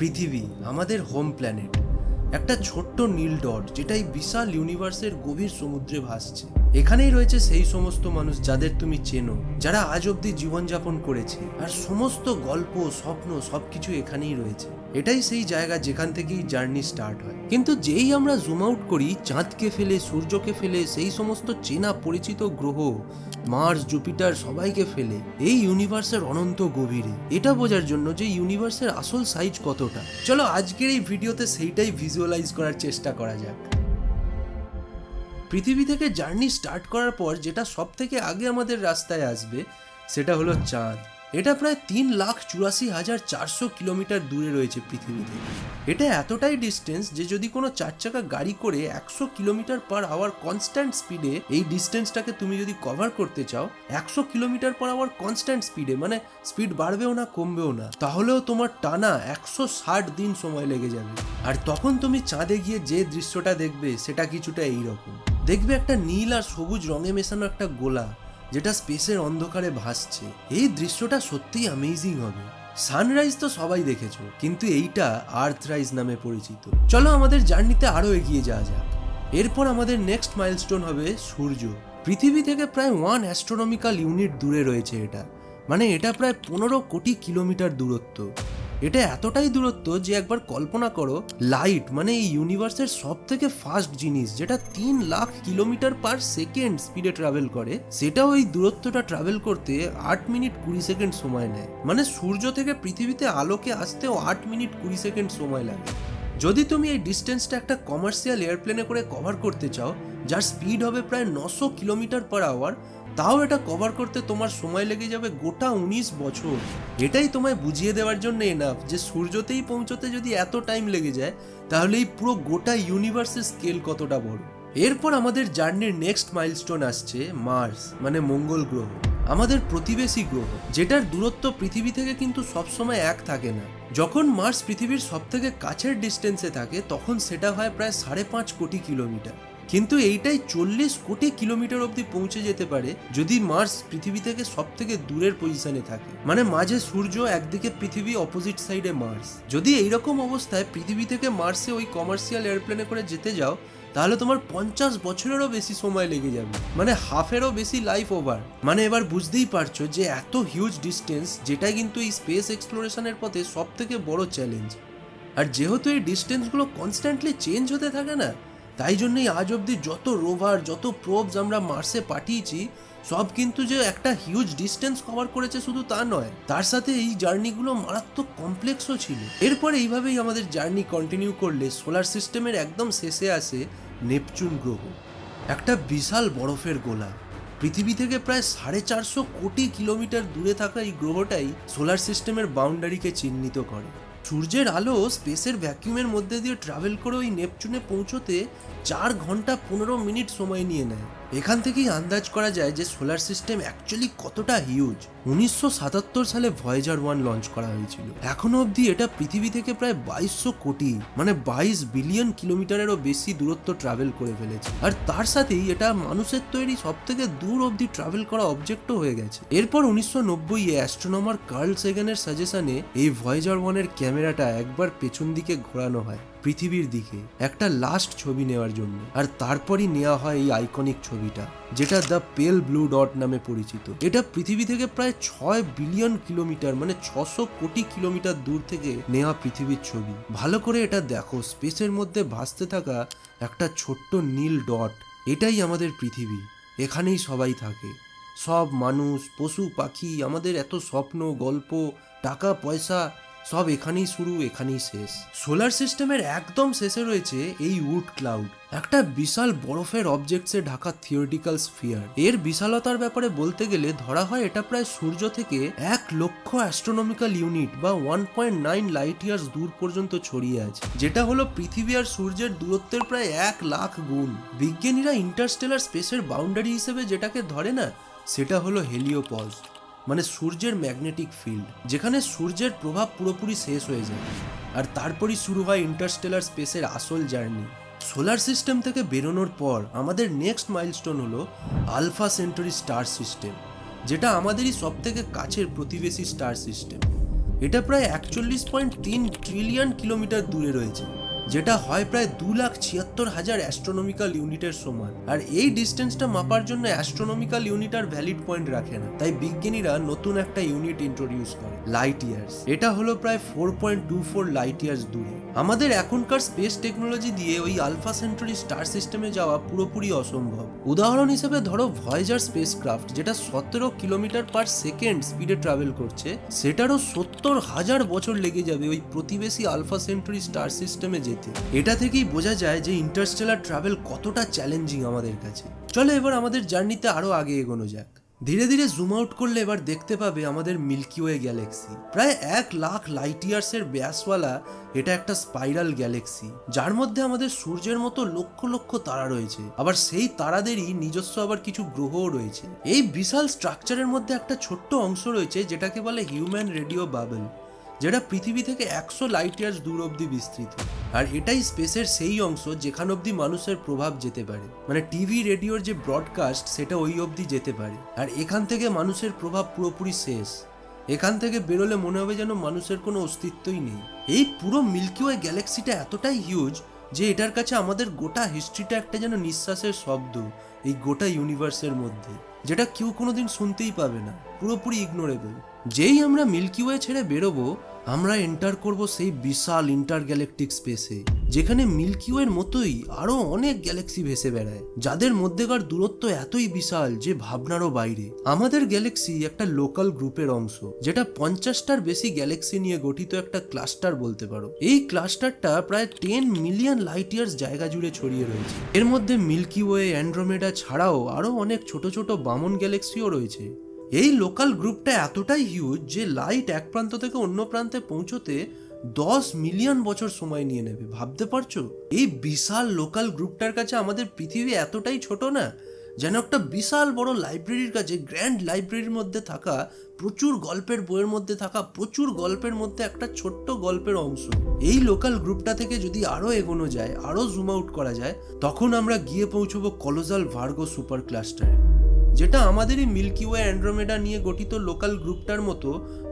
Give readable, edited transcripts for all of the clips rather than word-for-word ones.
পৃথিবী আমাদের home planet, একটা ছোট্ট নীল ডট যেটা এই বিশাল ইউনিভার্সের গভীর সমুদ্রে ভাসছে। এখানেই রয়েছে সেই সমস্ত মানুষ যাদের তুমি চেনো, যারা আজ অব্দি জীবনযাপন করেছে, আর সমস্ত গল্প স্বপ্ন সবকিছু এখানেই রয়েছে। এটাই সেই জায়গা যেখান থেকেই জার্নি স্টার্ট হয়। কিন্তু যেই আমরা জুম আউট করি চাঁদকে ফেলে, সূর্যকে ফেলে, সেই সমস্ত চেনা পরিচিত গ্রহ মার্স জুপিটার সবাইকে ফেলে এই ইউনিভার্সের অনন্ত গভীরে, এটা বোঝার জন্য যে ইউনিভার্সের আসল সাইজ কতটা, চলো আজকের এই ভিডিওতে সেইটাই ভিজুয়ালাইজ করার চেষ্টা করা যাক। পৃথিবী থেকে জার্নি স্টার্ট করার পর যেটা সব থেকে আগে আমাদের রাস্তায় আসবে সেটা হলো চাঁদ। এটা প্রায় 3,84,400 কিলোমিটার দূরে রয়েছে পৃথিবী থেকে। এটা এতটাই ডিস্টেন্স যে যদি কোনো 4 চাকা গাড়ি করে 100 কিলোমিটার পার আওয়ার কনস্ট্যান্ট স্পিডে এই ডিস্টেন্সটাকে তুমি যদি কভার করতে চাও, 100 কিলোমিটার পার আওয়ার কনস্ট্যান্ট স্পিডে, মানে স্পিড বাড়বেও না কমবেও না, তাহলেও তোমার টানা 160 দিন সময় লেগে যাবে। আর তখন তুমি চাঁদে গিয়ে যে দৃশ্যটা দেখবে সেটা কিছুটা এইরকম। দেখবে একটা নীল আর সবুজ রঙে মেশানো একটা গোলা যেটা স্পেসের অন্ধকারে ভাসছে। এই দৃশ্যটা সত্যিই অ্যামেজিং হবে। সানরাইজ তো সবাই দেখেছো, কিন্তু এইটা আর্থরাইজ নামে পরিচিত। চলো আমাদের জার্নিতে আরো এগিয়ে যাওয়া যাক। এরপর আমাদের নেক্সট মাইলস্টোন হবে সূর্য। পৃথিবী থেকে প্রায় 1 অ্যাস্ট্রোনমিক্যাল ইউনিট দূরে রয়েছে এটা, মানে এটা প্রায় 15 কোটি কিলোমিটার দূরত্ব। এটা এতটাই দূরত্ব যে একবার কল্পনা করো, লাইট মানে এই ইউনিভার্সের সব থেকে ফাস্ট জিনিস যেটা 3 লাখ কিলোমিটার পার সেকেন্ড স্পিডে ট্রাভেল করে, সেটাও এই দূরত্বটা ট্রাভেল করতে 8 মিনিট 20 সেকেন্ড সময় নেয়। মানে সূর্য থেকে পৃথিবীতে আলোকে আসতেও 8 মিনিট 20 সেকেন্ড সময় লাগে। যদি তুমি এই ডিস্টেন্সটা একটা কমার্শিয়াল এয়ারপ্লেনে করে কভার করতে চাও, যার স্পিড হবে প্রায় 900 কিলোমিটার পার আওয়ার, তাও এটা কভার করতে তোমার সময় লেগে যাবে গোটা 19 বছর। এটাই তোমায় বুঝিয়ে দেওয়ার জন্য এনাফ যে সূর্যতেই পৌঁছতে যদি এত টাইম লেগে যায়, তাহলে এই পুরো গোটা ইউনিভার্সের স্কেল কতটা বড়। এরপর আমাদের জার্নির নেক্সট মাইলস্টোন আসছে মার্স, মানে মঙ্গল গ্রহ, আমাদের প্রতিবেশী গ্রহ, যেটার দূরত্ব পৃথিবী থেকে কিন্তু সবসময় এক থাকে না। যখন মার্স পৃথিবীর সব থেকে কাছের ডিস্টেন্সে থাকে তখন সেটা হয় প্রায় 5.5 কোটি কিলোমিটার, কিন্তু এইটাই 40 কোটি কিলোমিটার অব্দি পৌঁছে যেতে পারে যদি মার্স পৃথিবী থেকে সব থেকে দূরের পজিশনে থাকে, মানে মাঝে সূর্য, একদিকে পৃথিবী, অপোজিট সাইডে মার্স। যদি এইরকম অবস্থায় পৃথিবী থেকে মার্সে ওই কমার্শিয়াল এয়ারপ্লেনে করে যেতে যাও, তাহলে তোমার 50 বছরেরও বেশি সময় লেগে যাবে, মানে হাফেরও বেশি লাইফ ওভার। মানে এবার বুঝতেই পারছো যে এত হিউজ ডিস্টেন্স, যেটা কিন্তু এই স্পেস এক্সপ্লোরেশনের পথে সব থেকে বড় চ্যালেঞ্জ। আর যেহেতু এই ডিস্টেন্সগুলো কনস্ট্যান্টলি চেঞ্জ হতে থাকে না, তাই জন্যই আজ অব্দি যত রোভার, যত প্রোবস আমরা মার্সে পাঠিয়েছি, সব কিন্তু যে একটা হিউজ ডিস্টেন্স কভার করেছে শুধু তা নয়, তার সাথে এই জার্নিগুলো মারাত্মক কমপ্লেক্সও ছিল। এরপর এইভাবেই আমাদের জার্নি কন্টিনিউ করলে সোলার সিস্টেমের একদম শেষে আসে নেপচুন গ্রহ, একটা বিশাল বরফের গোলা। পৃথিবী থেকে প্রায় 450 কোটি কিলোমিটার দূরে থাকা এই গ্রহটাই সোলার সিস্টেমের বাউন্ডারিকে চিহ্নিত করে। সূর্যের আলো স্পেসের ভ্যাকিউমের মধ্যে দিয়ে ট্রাভেল করে ওই নেপচুনে পৌঁছতে 4 ঘন্টা 15 মিনিট সময় নিয়ে নেয়। এখান থেকেই আন্দাজ করা যায় যে সোলার সিস্টেম অ্যাকচুয়ালি কতটা হিউজ। 1977 সালে ভয়েজার 1 লঞ্চ করা হয়েছিল। এখনো অবধি এটা পৃথিবী থেকে প্রায় 2200 কোটি, মানে 22 বিলিয়ন কিলোমিটারেরও বেশি দূরত্ব ট্রাভেল করে ফেলেছে। আর তার সাথেই এটা মানুষের তৈরি সব থেকে দূর অবধি ট্রাভেল করা অবজেক্টও হয়ে গেছে। এরপর 1990-এ অ্যাস্ট্রোনমার কার্ল সেগানের সাজেশনে এই ভয়েজার 1-এর ক্যামেরাটা একবার পেছন দিকে ঘোরানো হয় পৃথিবীর দিকে, একটা লাস্ট ছবি নেওয়ার জন্য। আর তারপরই নেওয়া হয় এই আইকনিক ছবিটা, যেটা দ্য পেল ব্লু ডট নামে পরিচিত। এটা পৃথিবী থেকে প্রায় 6 বিলিয়ন কিলোমিটার, মানে 600 কোটি কিলোমিটার দূর থেকে নেওয়া পৃথিবীর ছবি। ভালো করে এটা দেখো, স্পেসের মধ্যে ভাসতে থাকা একটা ছোট্ট নীল ডট, এটাই আমাদের পৃথিবী। এখানেই সবাই থাকে, সব মানুষ, পশু পাখি, আমাদের এত স্বপ্ন, গল্প, টাকা পয়সা, সব এখানেই শুরু, এখানেই শেষ। সোলার সিস্টেমের একদম শেষে রয়েছে এই উড ক্লাউড, একটা বিশাল বরফের অবজেক্টসে ঢাকা থিওরিটিক্যাল স্ফিয়ার। এর বিশালতার ব্যাপারে বলতে গেলে ধরা হয় এটা প্রায় সূর্য থেকে 1 লক্ষ অ্যাস্ট্রোনমিক্যাল ইউনিট বা 1.9 লাইট ইয়ার্স দূর পর্যন্ত ছড়িয়ে আছে, যেটা হলো পৃথিবী আর সূর্যের দূরত্বের প্রায় 1 লাখ গুণ। বিজ্ঞানীরা ইন্টারস্টেলার স্পেসের বাউন্ডারি হিসেবে যেটাকে ধরে না, সেটা হলো হেলিওপজ, মানে সূর্যের ম্যাগনেটিক ফিল্ড, যেখানে সূর্যের প্রভাব পুরোপুরি শেষ হয়ে যায়। আর তারপরই শুরু হয় ইন্টারস্টেলার স্পেসের আসল জার্নি। সোলার সিস্টেম থেকে বেরোনোর পর আমাদের নেক্সট মাইলস্টোন হলো আলফা সেন্টারি স্টার সিস্টেম, যেটা আমাদেরই সব থেকে কাছের প্রতিবেশী স্টার সিস্টেম। এটা প্রায় 41.3 ট্রিলিয়ন কিলোমিটার দূরে রয়েছে, যেটা হয় প্রায় 2,76,000 অ্যাস্ট্রোনমিক্যাল ইউনিটের সমান। আর এই ডিস্টেন্সটা মাপার জন্য অ্যাস্ট্রোনমিক্যাল ইউনিট আর ভ্যালিড পয়েন্ট রাখে না, তাই বিজ্ঞানীরা নতুন একটা ইউনিট ইন্ট্রোডিউস করে, লাইট ইয়ার্স। এটা হলো প্রায় 4.24 লাইট ইয়ার্স দূরে। আমাদের এখনকার স্পেস টেকনোলজি দিয়ে ওই আলফা সেন্টারি স্টার সিস্টেমে যাওয়া পুরোপুরি অসম্ভব। উদাহরণ হিসেবে ধরো ভয়েজার স্পেসক্রাফট, যেটা 17 কিলোমিটার পার সেকেন্ড স্পিডে ট্রাভেল করছে, সেটারও 70,000 বছর লেগে যাবে ওই প্রতিবেশী আলফা সেন্টারি স্টার সিস্টেমে যেতে। এটা থেকেই বোঝা যায় যে ইন্টারস্টেলার ট্রাভেল কতটা চ্যালেঞ্জিং আমাদের কাছে। চলো এবার আমাদের জার্নিতে আরো আগে এগোনো যাক। ধীরে ধীরে জুম আউট করলে এবার দেখতে পাবে আমাদের মিল্কি ওয়ে গ্যালাক্সি। প্রায় 1,00,000 লাইট ইয়ার্সের ব্যাসওয়ালা এটা একটা স্পাইরাল গ্যালাক্সি, যার মধ্যে আমাদের সূর্যের মতো লক্ষ লক্ষ তারা রয়েছে। আবার সেই তারাদেরই নিজস্ব আবার কিছু গ্রহও রয়েছে। এই বিশাল স্ট্রাকচারের মধ্যে একটা ছোট্ট অংশ রয়েছে যেটাকে বলে হিউম্যান রেডিও বাবল, যেটা পৃথিবী থেকে 100 লাইট ইয়ার্স দূর অব্দি বিস্তৃত। আর এটাই স্পেসের সেই অংশ যেখান অব্দি মানুষের প্রভাব যেতে পারে, মানে টিভি রেডিওর যে ব্রডকাস্ট সেটা ওই অব্দি যেতে পারে। আর এখান থেকে মানুষের প্রভাব পুরোপুরি শেষ। এখান থেকে বেরোলে মনে হবে যেন মানুষের কোনো অস্তিত্বই নেই। এই পুরো মিল্কি ওয়ে গ্যালাক্সিটা এতটাই হিউজ যে এটার কাছে আমাদের গোটা হিস্ট্রিটা একটা যেন নিঃশ্বাসের শব্দ এই গোটা ইউনিভার্সের মধ্যে, যেটা কেউ কোনোদিন শুনতেই পাবে না, পুরোপুরি ইগনোরেবল। যেই আমরা মিল্কি ওয়ে ছেড়ে বেরোবো, আমরা এন্টার করব সেই বিশাল ইন্টারগ্যালাকটিক স্পেসে, যেখানে মিল্কি ওয়ের মতোই আরো অনেক গ্যালাক্সি ভেসে বেড়ায়, যাদের মধ্যেকার দূরত্ব এতই বিশাল যে ভাবনারও বাইরে। আমাদের গ্যালাক্সি একটা লোকাল গ্রুপের অংশ, যেটা 50টার বেশি গ্যালাক্সি নিয়ে গঠিত একটা ক্লাস্টার বলতে পারো। এই ক্লাস্টারটা প্রায় 10 মিলিয়ন লাইট ইয়ার্স জায়গা জুড়ে ছড়িয়ে রয়েছে। এর মধ্যে মিল্কি ওয়ে, অ্যান্ড্রোমেডা ছাড়াও আরো অনেক ছোট ছোট বামন গ্যালাক্সিও রয়েছে। এই লোকাল গ্রুপটা এতটাই হিউজ যে লাইট এক প্রান্ত থেকে অন্য প্রান্তে পৌঁছতে 10 মিলিয়ন বছর সময় নিয়ে নেবে। ভাবতে পারছো? এই বিশাল লোকাল গ্রুপটার কাছে আমাদের পৃথিবী এতটাই ছোট না, যেন একটা বিশাল বড় লাইব্রেরির কাছে, গ্র্যান্ড লাইব্রেরির মধ্যে থাকা প্রচুর গল্পের বইয়ের মধ্যে থাকা প্রচুর গল্পের মধ্যে একটা ছোট্ট গল্পের অংশ। এই লোকাল গ্রুপটা থেকে যদি আরো এগোনো যায়, আরো জুম আউট করা যায়, তখন আমরা গিয়ে পৌঁছবো কলোজাল ভার্গো সুপার ক্লাস্টারে, যেটা আমাদেরই মিল্কি ওয়ে, অ্যান্ড্রোমেডা নিয়ে গঠিত লোকাল গ্রুপটার মতো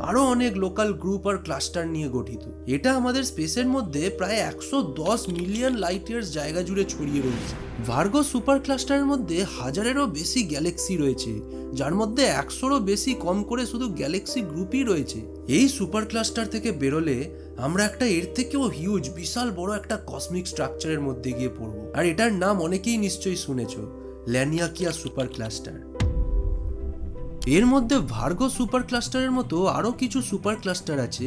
আরো অনেক লোকাল গ্রুপ আর ক্লাস্টার নিয়ে গঠিত। এটা আমাদের স্পেসের মধ্যে প্রায় 110 মিলিয়ন লাইট ইয়ার্স জায়গা জুড়ে ছড়িয়ে রয়েছে। ভার্গো সুপার ক্লাস্টারের মধ্যে 1000-এরও বেশি গ্যালাক্সি রয়েছে, যার মধ্যে 100-রও বেশি কম করে শুধু গ্যালাক্সি গ্রুপই রয়েছে। এই সুপার ক্লাস্টার থেকে বেরোলে আমরা একটা এর থেকেও হিউজ, বিশাল বড় একটা কসমিক স্ট্রাকচারের মধ্যে গিয়ে পড়বো। আর এটার নাম অনেকেই নিশ্চয়ই শুনেছ, ল্যানিয়াকিয়া সুপার ক্লাস্টার। এর মধ্যে ভার্গো সুপার ক্লাস্টারের মতো আরো কিছু সুপার ক্লাস্টার আছে,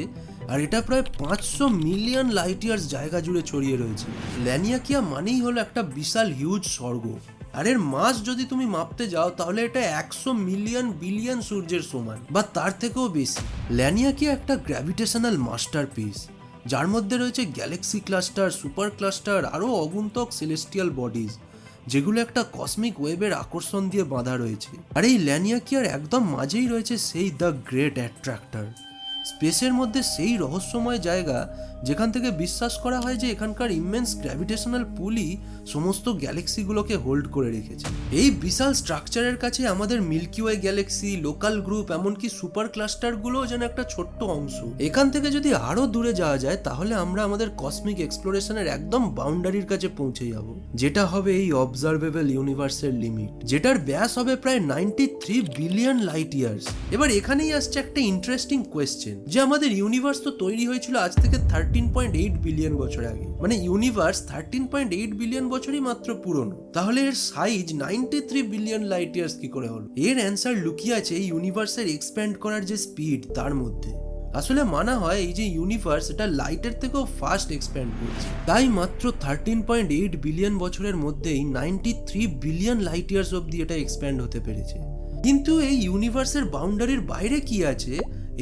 আর এটা প্রায় 500 মিলিয়ন লাইট ইয়ার্স জায়গা জুড়ে ছড়িয়ে রয়েছে। ল্যানিয়াকিয়া মানেই হলো একটা বিশাল হিউজ স্বর্গ, আর এর মাস যদি তুমি মাপতে যাও তাহলে এটা 100 মিলিয়ন বিলিয়ন সূর্যের সমান বা তার থেকেও বেশি। ল্যানিয়াকিয়া একটা গ্র্যাভিটেশনাল মাস্টারপিস, যার মধ্যে রয়েছে গ্যালাক্সি ক্লাস্টার, সুপার ক্লাস্টার, আরো অগুন্তক সেলেস্টিয়াল বডিজ, যেগুলো একটা কসমিক ওয়েবের আকর্ষণ দিয়ে বাঁধা রয়েছে। আর এই ল্যানিয়াকিয়ার একদম মাঝেই রয়েছে সেই দ্য গ্রেট অ্যাট্রাক্টর, স্পেসের মধ্যে সেই রহস্যময় জায়গা যেখান থেকে বিশ্বাস করা হয় যে এখানকার ইমেন্স গ্র্যাভিটেশনাল পুলই সমস্ত গ্যালাক্সিগুলোকে হোল্ড করে রেখেছে। এই বিশাল স্ট্রাকচারের কাছে আমাদের milky way galaxy, local group, এমনকি সুপার ক্লাস্টারগুলোও যেন একটা ছোট্ট অংশ। এখান থেকে যদি আরো দূরে যাওয়া যায় তাহলে আমরা আমাদের কসমিক এক্সপ্লোরেশনের একদম বাউন্ডারির কাছে পৌঁছে যাব, যেটা হবে এই অবজারভেবল ইউনিভার্সের লিমিট, যেটার ব্যাস হবে প্রায় 93 বিলিয়ন লাইট ইয়ার্স। এবার এখানেই আসছে একটা ইন্টারেস্টিং কোয়েশ্চেন, যে আমাদের ইউনিভার্স তো তৈরি হয়েছিল আজ থেকে 13.8 বিলিয়ন বছর আগে, মানে ইউনিভার্স 13.8 বিলিয়ন বছরই মাত্র পুরনো। তাহলে এর সাইজ 93 বিলিয়ন লাইট ইয়ার্স কি করে হলো? এর অ্যান্সার লুকিয়ে আছে এই ইউনিভার্সের এক্সপ্যান্ড করার যে স্পিড তার মধ্যে। আসলে মানা হয় এই যে ইউনিভার্স, এটা লাইটের থেকেও ফাস্ট এক্সপ্যান্ড করছে, তাই মাত্র 13.8 বিলিয়ন বছরের মধ্যেই 93 বিলিয়ন লাইট ইয়ার্স অব্দি এটা এক্সপ্যান্ড হতে পেরেছে। কিন্তু এই ইউনিভার্সের বাউন্ডারির বাইরে কি আছে,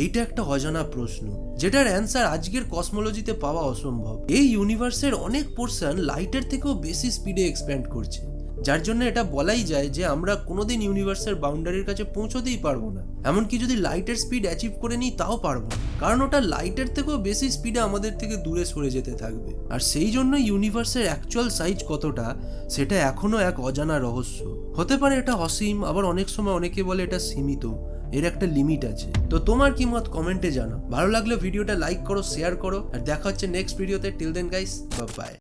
এইটা একটা অজানা প্রশ্ন, যেটার অ্যান্সার আজকের কসমোলজিতে পাওয়া অসম্ভব। এই ইউনিভার্সের অনেক পোর্শন লাইটের থেকেও বেশি স্পিডে এক্সপ্যান্ড করছে, যার জন্য এটা বলাই যায় যে আমরা কোনোদিন ইউনিভার্সের বাউন্ডারির কাছে পৌঁছতেই পারবো না। এমনকি যদি লাইটের স্পিড অ্যাচিভ করে নিই তাও পারবো না, কারণ ওটা লাইটের থেকেও বেশি স্পিডে আমাদের থেকে দূরে সরে যেতে থাকবে। আর সেই জন্য ইউনিভার্সের অ্যাকচুয়াল সাইজ কতটা সেটা এখনো এক অজানা রহস্য। হতে পারে এটা অসীম, আবার অনেক সময় অনেকে বলে এটা সীমিত। এর একটা লিমিট আছে। তো তোমার কি মত কমেন্টে জানাও। ভালো লাগলে ভিডিওটা লাইক করো, শেয়ার করো, আর দেখা হচ্ছে নেক্সট ভিডিওতে। Till then guys, bye by.